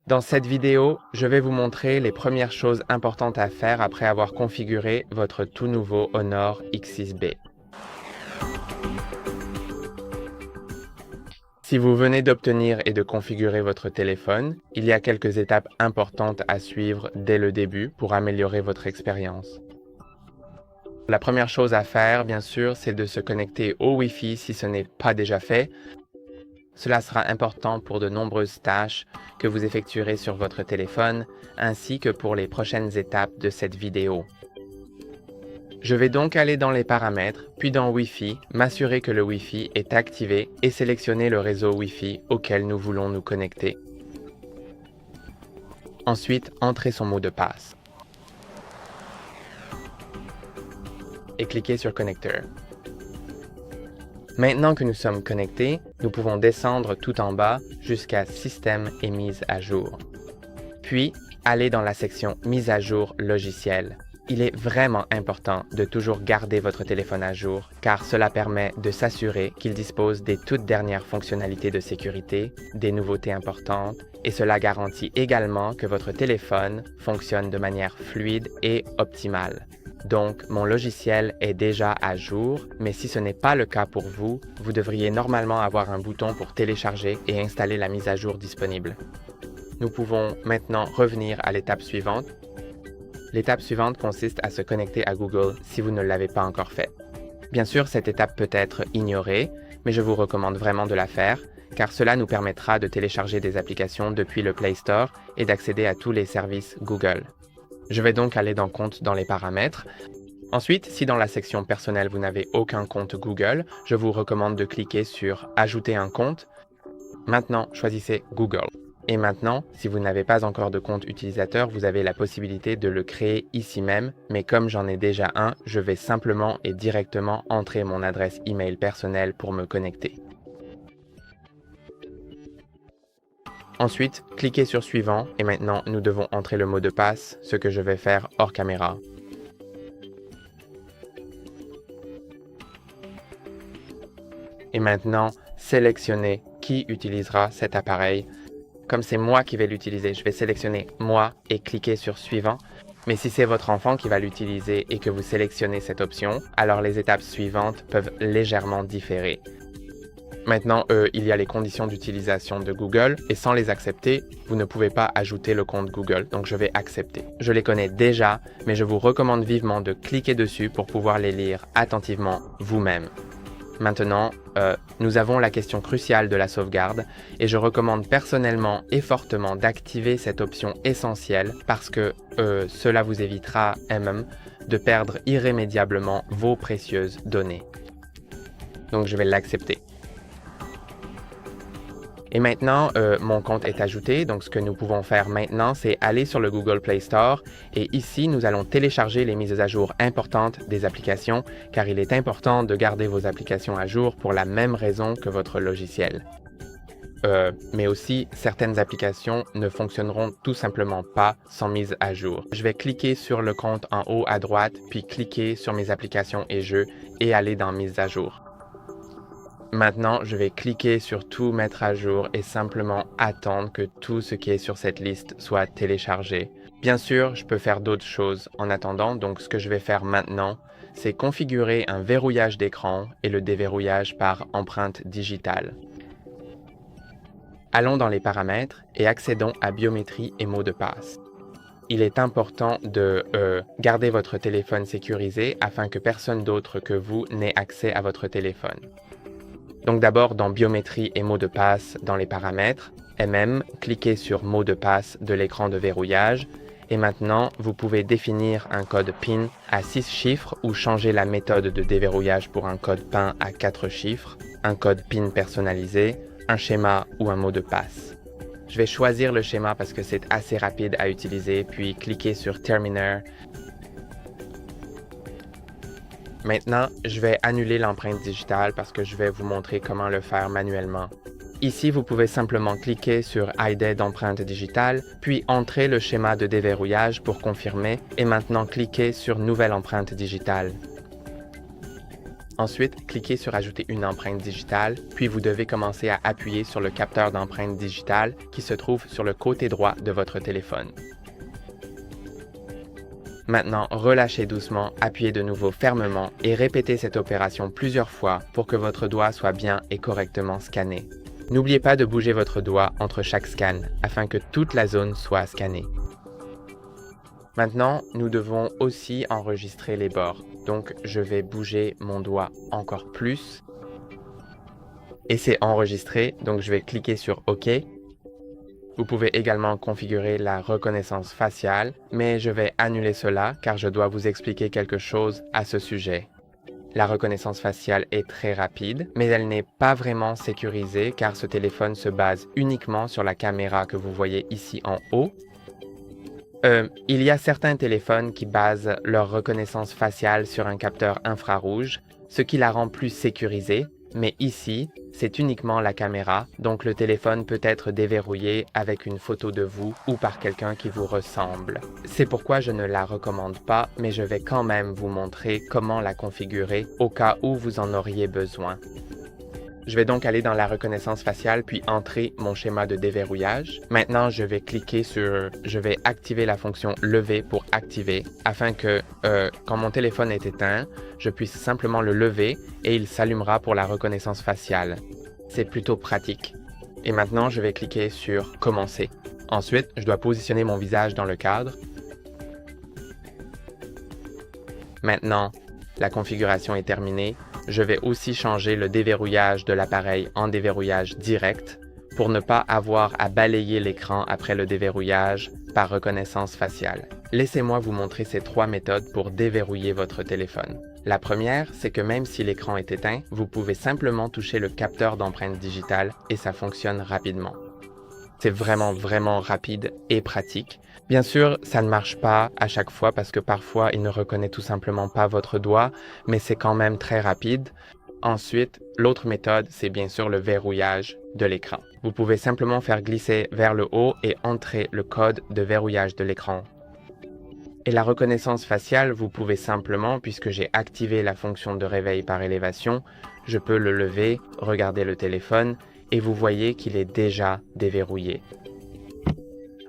Dans cette vidéo, je vais vous montrer les premières choses importantes à faire après avoir configuré votre tout nouveau Honor X6B. Si vous venez d'obtenir et de configurer votre téléphone, il y a quelques étapes importantes à suivre dès le début pour améliorer votre expérience. La première chose à faire, bien sûr, c'est de se connecter au Wi-Fi si ce n'est pas déjà fait. Cela sera important pour de nombreuses tâches que vous effectuerez sur votre téléphone, ainsi que pour les prochaines étapes de cette vidéo. Je vais donc aller dans les paramètres, puis dans Wi-Fi, m'assurer que le Wi-Fi est activé et sélectionner le réseau Wi-Fi auquel nous voulons nous connecter. Ensuite, entrez son mot de passe. Et cliquez sur Connecteur. Maintenant que nous sommes connectés, nous pouvons descendre tout en bas jusqu'à Système et mise à jour. Puis, aller dans la section Mise à jour logiciel. Il est vraiment important de toujours garder votre téléphone à jour car cela permet de s'assurer qu'il dispose des toutes dernières fonctionnalités de sécurité, des nouveautés importantes et cela garantit également que votre téléphone fonctionne de manière fluide et optimale. Donc, mon logiciel est déjà à jour, mais si ce n'est pas le cas pour vous, vous devriez normalement avoir un bouton pour télécharger et installer la mise à jour disponible. Nous pouvons maintenant revenir à l'étape suivante. L'étape suivante consiste à se connecter à Google si vous ne l'avez pas encore fait. Bien sûr, cette étape peut être ignorée, mais je vous recommande vraiment de la faire, car cela nous permettra de télécharger des applications depuis le Play Store et d'accéder à tous les services Google. Je vais donc aller dans Compte dans les paramètres. Ensuite, si dans la section Personnel vous n'avez aucun compte Google, je vous recommande de cliquer sur Ajouter un compte. Maintenant, choisissez Google. Et maintenant, si vous n'avez pas encore de compte utilisateur, vous avez la possibilité de le créer ici même, mais comme j'en ai déjà un, je vais simplement et directement entrer mon adresse email personnelle pour me connecter. Ensuite, cliquez sur Suivant et maintenant nous devons entrer le mot de passe, ce que je vais faire hors caméra. Et maintenant, sélectionnez qui utilisera cet appareil. Comme c'est moi qui vais l'utiliser, je vais sélectionner moi et cliquer sur Suivant. Mais si c'est votre enfant qui va l'utiliser et que vous sélectionnez cette option, alors les étapes suivantes peuvent légèrement différer. Maintenant, il y a les conditions d'utilisation de Google et sans les accepter, vous ne pouvez pas ajouter le compte Google, donc je vais accepter. Je les connais déjà, mais je vous recommande vivement de cliquer dessus pour pouvoir les lire attentivement vous-même. Maintenant, nous avons la question cruciale de la sauvegarde et je recommande personnellement et fortement d'activer cette option essentielle parce que cela vous évitera de perdre irrémédiablement vos précieuses données. Donc je vais l'accepter. Et maintenant, mon compte est ajouté, donc ce que nous pouvons faire maintenant, c'est aller sur le Google Play Store et ici, nous allons télécharger les mises à jour importantes des applications car il est important de garder vos applications à jour pour la même raison que votre logiciel. Mais aussi, certaines applications ne fonctionneront tout simplement pas sans mise à jour. Je vais cliquer sur le compte en haut à droite, puis cliquer sur mes applications et jeux et aller dans Mise à jour. Maintenant, je vais cliquer sur Tout mettre à jour et simplement attendre que tout ce qui est sur cette liste soit téléchargé. Bien sûr, je peux faire d'autres choses en attendant, donc ce que je vais faire maintenant, c'est configurer un verrouillage d'écran et le déverrouillage par empreinte digitale. Allons dans les paramètres et accédons à Biométrie et mots de passe. Il est important de garder votre téléphone sécurisé afin que personne d'autre que vous n'ait accès à votre téléphone. Donc d'abord dans Biométrie et mots de passe dans les paramètres, cliquez sur Mot de passe de l'écran de verrouillage et maintenant vous pouvez définir un code PIN à 6 chiffres ou changer la méthode de déverrouillage pour un code PIN à 4 chiffres, un code PIN personnalisé, un schéma ou un mot de passe. Je vais choisir le schéma parce que c'est assez rapide à utiliser, puis cliquer sur Terminer. Maintenant, je vais annuler l'empreinte digitale parce que je vais vous montrer comment le faire manuellement. Ici, vous pouvez simplement cliquer sur ID d'empreinte digitale, puis entrer le schéma de déverrouillage pour confirmer et maintenant cliquer sur Nouvelle empreinte digitale. Ensuite, cliquez sur Ajouter une empreinte digitale, puis vous devez commencer à appuyer sur le capteur d'empreinte digitale qui se trouve sur le côté droit de votre téléphone. Maintenant, relâchez doucement, appuyez de nouveau fermement et répétez cette opération plusieurs fois pour que votre doigt soit bien et correctement scanné. N'oubliez pas de bouger votre doigt entre chaque scan afin que toute la zone soit scannée. Maintenant, nous devons aussi enregistrer les bords. Donc, je vais bouger mon doigt encore plus. Et c'est enregistré, donc je vais cliquer sur OK. Vous pouvez également configurer la reconnaissance faciale, mais je vais annuler cela car je dois vous expliquer quelque chose à ce sujet. La reconnaissance faciale est très rapide, mais elle n'est pas vraiment sécurisée car ce téléphone se base uniquement sur la caméra que vous voyez ici en haut. Il y a certains téléphones qui basent leur reconnaissance faciale sur un capteur infrarouge, ce qui la rend plus sécurisée, mais ici, c'est uniquement la caméra, donc le téléphone peut être déverrouillé avec une photo de vous ou par quelqu'un qui vous ressemble. C'est pourquoi je ne la recommande pas, mais je vais quand même vous montrer comment la configurer au cas où vous en auriez besoin. Je vais donc aller dans la reconnaissance faciale puis entrer mon schéma de déverrouillage. Maintenant, je vais activer la fonction lever pour activer afin que quand mon téléphone est éteint, je puisse simplement le lever et il s'allumera pour la reconnaissance faciale. C'est plutôt pratique. Et maintenant, je vais cliquer sur commencer. Ensuite, je dois positionner mon visage dans le cadre. Maintenant, la configuration est terminée. Je vais aussi changer le déverrouillage de l'appareil en déverrouillage direct pour ne pas avoir à balayer l'écran après le déverrouillage par reconnaissance faciale. Laissez-moi vous montrer ces 3 méthodes pour déverrouiller votre téléphone. La première, c'est que même si l'écran est éteint, vous pouvez simplement toucher le capteur d'empreinte digitale et ça fonctionne rapidement. C'est vraiment rapide et pratique. Bien sûr, ça ne marche pas à chaque fois parce que parfois, il ne reconnaît tout simplement pas votre doigt, mais c'est quand même très rapide. Ensuite, l'autre méthode, c'est bien sûr le verrouillage de l'écran. Vous pouvez simplement faire glisser vers le haut et entrer le code de verrouillage de l'écran. Et la reconnaissance faciale, vous pouvez simplement, puisque j'ai activé la fonction de réveil par élévation, je peux le lever, regarder le téléphone, et vous voyez qu'il est déjà déverrouillé.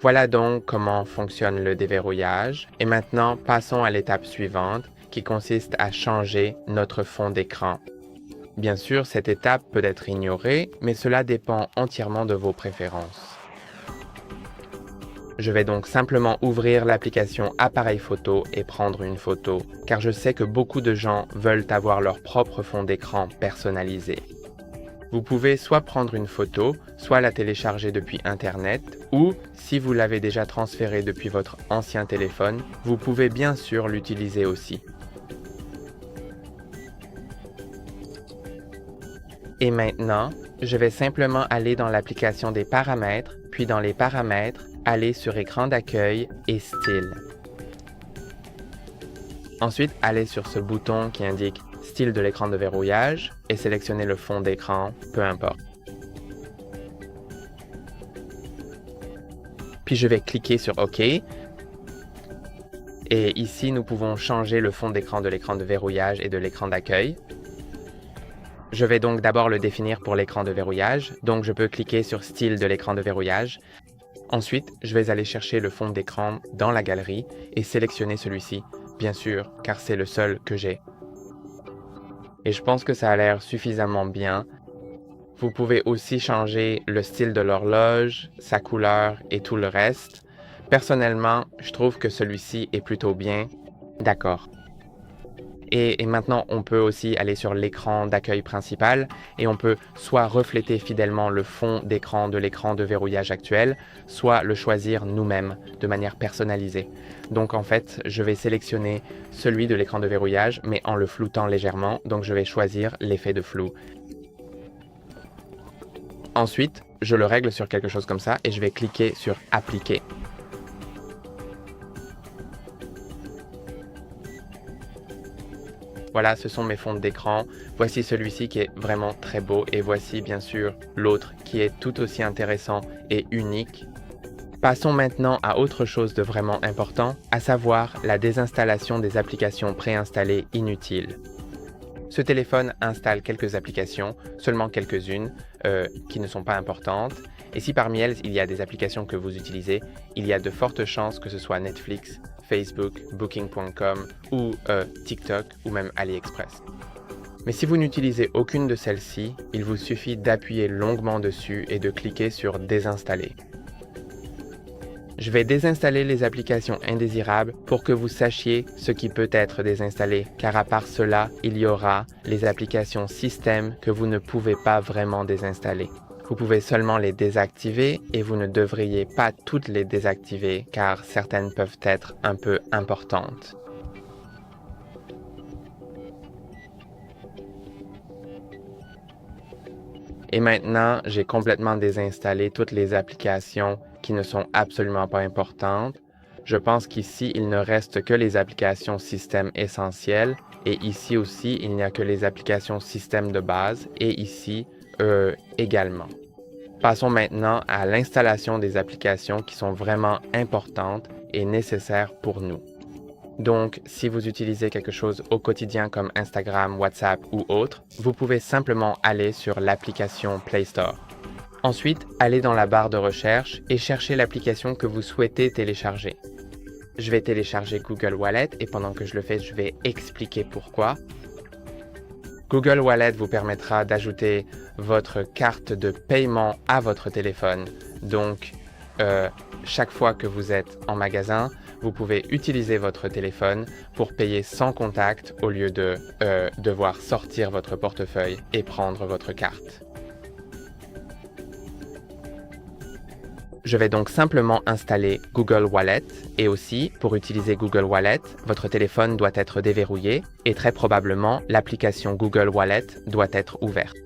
Voilà donc comment fonctionne le déverrouillage. Et maintenant, passons à l'étape suivante, qui consiste à changer notre fond d'écran. Bien sûr, cette étape peut être ignorée, mais cela dépend entièrement de vos préférences. Je vais donc simplement ouvrir l'application Appareil photo et prendre une photo, car je sais que beaucoup de gens veulent avoir leur propre fond d'écran personnalisé. Vous pouvez soit prendre une photo, soit la télécharger depuis Internet, ou, si vous l'avez déjà transférée depuis votre ancien téléphone, vous pouvez bien sûr l'utiliser aussi. Et maintenant, je vais simplement aller dans l'application des paramètres, puis dans les paramètres, aller sur Écran d'accueil et Style. Ensuite, allez sur ce bouton qui indique Style de l'écran de verrouillage et sélectionnez le fond d'écran, peu importe. Puis je vais cliquer sur OK. Et ici, nous pouvons changer le fond d'écran de l'écran de verrouillage et de l'écran d'accueil. Je vais donc d'abord le définir pour l'écran de verrouillage, donc je peux cliquer sur Style de l'écran de verrouillage. Ensuite, je vais aller chercher le fond d'écran dans la galerie et sélectionner celui-ci, bien sûr, car c'est le seul que j'ai. Et je pense que ça a l'air suffisamment bien. Vous pouvez aussi changer le style de l'horloge, sa couleur et tout le reste. Personnellement, je trouve que celui-ci est plutôt bien. D'accord. Et maintenant, on peut aussi aller sur l'écran d'accueil principal et on peut soit refléter fidèlement le fond d'écran de l'écran de verrouillage actuel, soit le choisir nous-mêmes de manière personnalisée. Donc en fait, je vais sélectionner celui de l'écran de verrouillage, mais en le floutant légèrement, donc je vais choisir l'effet de flou. Ensuite, je le règle sur quelque chose comme ça et je vais cliquer sur « Appliquer ». Voilà, ce sont mes fonds d'écran. Voici celui-ci qui est vraiment très beau et voici bien sûr l'autre qui est tout aussi intéressant et unique. Passons maintenant à autre chose de vraiment important, à savoir la désinstallation des applications préinstallées inutiles. Ce téléphone installe quelques applications, seulement quelques-unes, qui ne sont pas importantes. Et si parmi elles, il y a des applications que vous utilisez, il y a de fortes chances que ce soit Netflix, Facebook, Booking.com ou TikTok ou même AliExpress. Mais si vous n'utilisez aucune de celles-ci, il vous suffit d'appuyer longuement dessus et de cliquer sur « Désinstaller ». Je vais désinstaller les applications indésirables pour que vous sachiez ce qui peut être désinstallé, car à part cela, il y aura les applications système que vous ne pouvez pas vraiment désinstaller. Vous pouvez seulement les désactiver et vous ne devriez pas toutes les désactiver car certaines peuvent être un peu importantes. Et maintenant, j'ai complètement désinstallé toutes les applications qui ne sont absolument pas importantes. Je pense qu'ici, il ne reste que les applications système essentielles et ici aussi, il n'y a que les applications système de base et ici également. Passons maintenant à l'installation des applications qui sont vraiment importantes et nécessaires pour nous. Donc, si vous utilisez quelque chose au quotidien comme Instagram, WhatsApp ou autre, vous pouvez simplement aller sur l'application Play Store. Ensuite, allez dans la barre de recherche et cherchez l'application que vous souhaitez télécharger. Je vais télécharger Google Wallet et pendant que je le fais, je vais expliquer pourquoi. Google Wallet vous permettra d'ajouter votre carte de paiement à votre téléphone. Donc, chaque fois que vous êtes en magasin, vous pouvez utiliser votre téléphone pour payer sans contact au lieu de devoir sortir votre portefeuille et prendre votre carte. Je vais donc simplement installer Google Wallet et aussi, pour utiliser Google Wallet, votre téléphone doit être déverrouillé et très probablement, l'application Google Wallet doit être ouverte.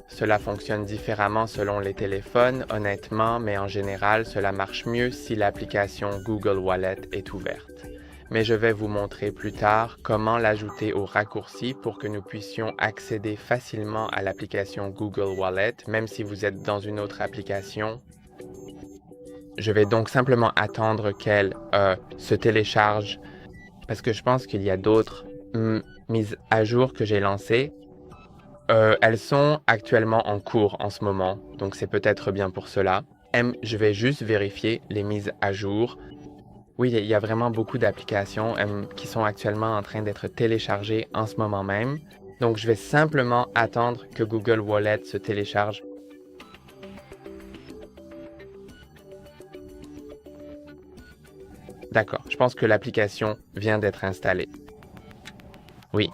Cela fonctionne différemment selon les téléphones, honnêtement, mais en général, cela marche mieux si l'application Google Wallet est ouverte. Mais je vais vous montrer plus tard comment l'ajouter au raccourci pour que nous puissions accéder facilement à l'application Google Wallet, même si vous êtes dans une autre application. Je vais donc simplement attendre qu'elle se télécharge parce que je pense qu'il y a d'autres mises à jour que j'ai lancées. Elles sont actuellement en cours en ce moment, donc c'est peut-être bien pour cela. Je vais juste vérifier les mises à jour. Oui, il y a vraiment beaucoup d'applications qui sont actuellement en train d'être téléchargées en ce moment même. Donc je vais simplement attendre que Google Wallet se télécharge. D'accord, je pense que l'application vient d'être installée. Oui.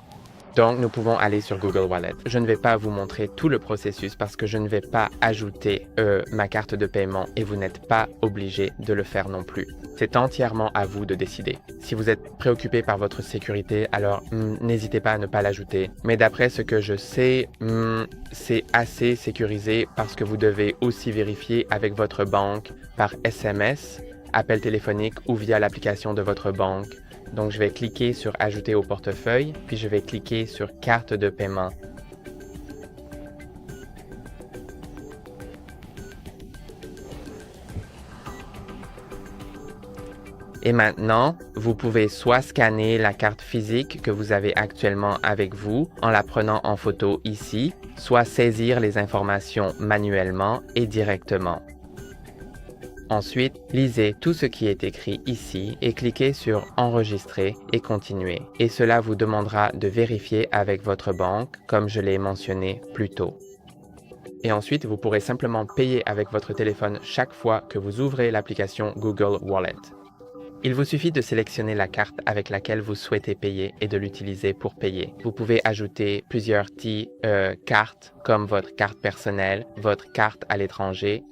Donc, nous pouvons aller sur Google Wallet. Je ne vais pas vous montrer tout le processus parce que je ne vais pas ajouter ma carte de paiement et vous n'êtes pas obligé de le faire non plus. C'est entièrement à vous de décider. Si vous êtes préoccupé par votre sécurité, alors n'hésitez pas à ne pas l'ajouter. Mais d'après ce que je sais, c'est assez sécurisé parce que vous devez aussi vérifier avec votre banque par SMS, appel téléphonique ou via l'application de votre banque. Donc, je vais cliquer sur « Ajouter au portefeuille », puis je vais cliquer sur « Carte de paiement ». Et maintenant, vous pouvez soit scanner la carte physique que vous avez actuellement avec vous en la prenant en photo ici, soit saisir les informations manuellement et directement. Ensuite, lisez tout ce qui est écrit ici et cliquez sur « Enregistrer » et « Continuer ». Et cela vous demandera de vérifier avec votre banque, comme je l'ai mentionné plus tôt. Et ensuite, vous pourrez simplement payer avec votre téléphone chaque fois que vous ouvrez l'application Google Wallet. Il vous suffit de sélectionner la carte avec laquelle vous souhaitez payer et de l'utiliser pour payer. Vous pouvez ajouter plusieurs cartes comme votre carte personnelle, votre carte à l'étranger,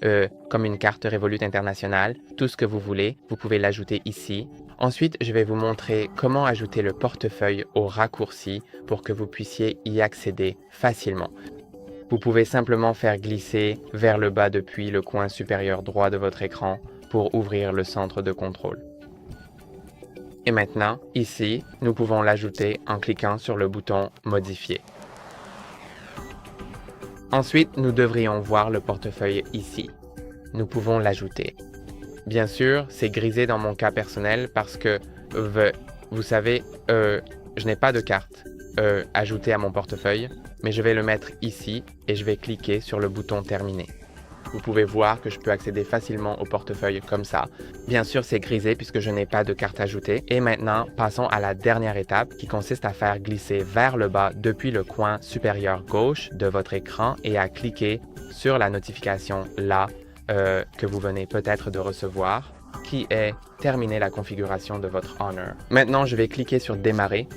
comme une carte Revolut internationale, tout ce que vous voulez, vous pouvez l'ajouter ici. Ensuite, je vais vous montrer comment ajouter le portefeuille au raccourci pour que vous puissiez y accéder facilement. Vous pouvez simplement faire glisser vers le bas depuis le coin supérieur droit de votre écran pour ouvrir le centre de contrôle. Et maintenant, ici, nous pouvons l'ajouter en cliquant sur le bouton « Modifier ». Ensuite, nous devrions voir le portefeuille ici. Nous pouvons l'ajouter. Bien sûr, c'est grisé dans mon cas personnel parce que, vous savez, je n'ai pas de carte. ajouter à mon portefeuille, mais je vais le mettre ici et je vais cliquer sur le bouton Terminer. Vous pouvez voir que je peux accéder facilement au portefeuille comme ça. Bien sûr, c'est grisé puisque je n'ai pas de carte ajoutée. Et maintenant, passons à la dernière étape qui consiste à faire glisser vers le bas depuis le coin supérieur gauche de votre écran et à cliquer sur la notification là que vous venez peut-être de recevoir, qui est terminer la configuration de votre Honor. Maintenant, je vais cliquer sur Démarrer.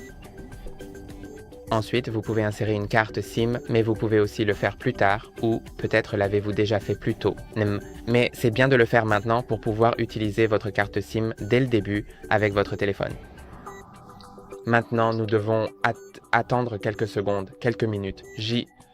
Ensuite, vous pouvez insérer une carte SIM, mais vous pouvez aussi le faire plus tard ou peut-être l'avez-vous déjà fait plus tôt. Mais c'est bien de le faire maintenant pour pouvoir utiliser votre carte SIM dès le début avec votre téléphone. Maintenant, nous devons attendre quelques secondes, quelques minutes,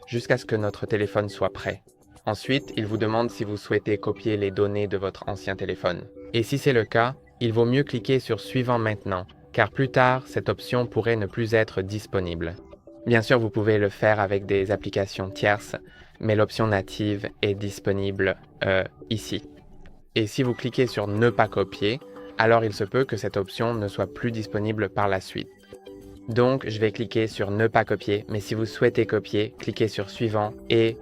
jusqu'à ce que notre téléphone soit prêt. Ensuite, il vous demande si vous souhaitez copier les données de votre ancien téléphone. Et si c'est le cas, il vaut mieux cliquer sur Suivant maintenant, car plus tard, cette option pourrait ne plus être disponible. Bien sûr, vous pouvez le faire avec des applications tierces, mais l'option native est disponible ici. Et si vous cliquez sur Ne pas copier, alors il se peut que cette option ne soit plus disponible par la suite. Donc, je vais cliquer sur Ne pas copier, mais si vous souhaitez copier, cliquez sur Suivant et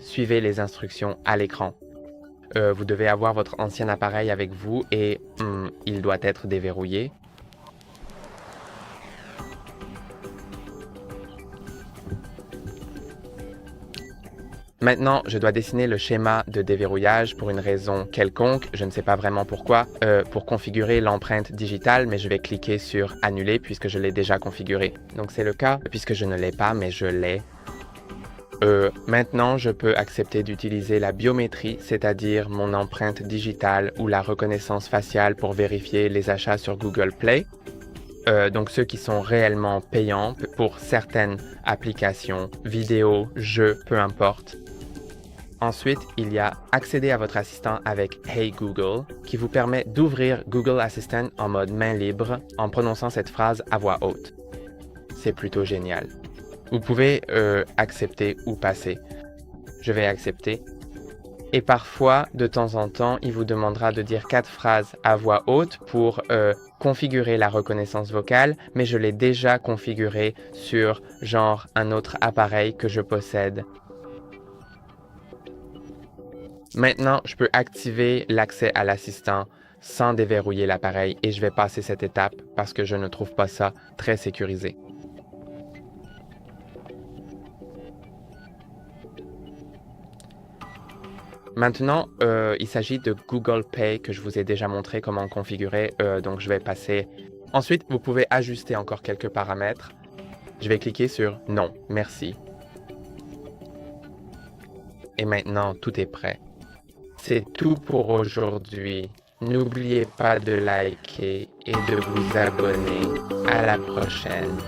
suivez les instructions à l'écran. Vous devez avoir votre ancien appareil avec vous et il doit être déverrouillé. Maintenant, je dois dessiner le schéma de déverrouillage pour une raison quelconque, je ne sais pas vraiment pourquoi, pour configurer l'empreinte digitale, mais je vais cliquer sur Annuler puisque je l'ai déjà configuré. Donc c'est le cas, puisque je ne l'ai pas, mais je l'ai. Maintenant, je peux accepter d'utiliser la biométrie, c'est-à-dire mon empreinte digitale ou la reconnaissance faciale pour vérifier les achats sur Google Play. Donc ceux qui sont réellement payants pour certaines applications, vidéos, jeux, peu importe. Ensuite, il y a Accéder à votre assistant avec Hey Google, qui vous permet d'ouvrir Google Assistant en mode main libre en prononçant cette phrase à voix haute. C'est plutôt génial. Vous pouvez accepter ou passer. Je vais accepter. Et parfois, de temps en temps, il vous demandera de dire 4 phrases à voix haute pour configurer la reconnaissance vocale, mais je l'ai déjà configuré sur genre un autre appareil que je possède. Maintenant, je peux activer l'accès à l'assistant sans déverrouiller l'appareil et je vais passer cette étape parce que je ne trouve pas ça très sécurisé. Maintenant, il s'agit de Google Pay que je vous ai déjà montré comment configurer, donc je vais passer. Ensuite, vous pouvez ajuster encore quelques paramètres. Je vais cliquer sur Non, merci. Et maintenant, tout est prêt. C'est tout pour aujourd'hui. N'oubliez pas de liker et de vous abonner. À la prochaine.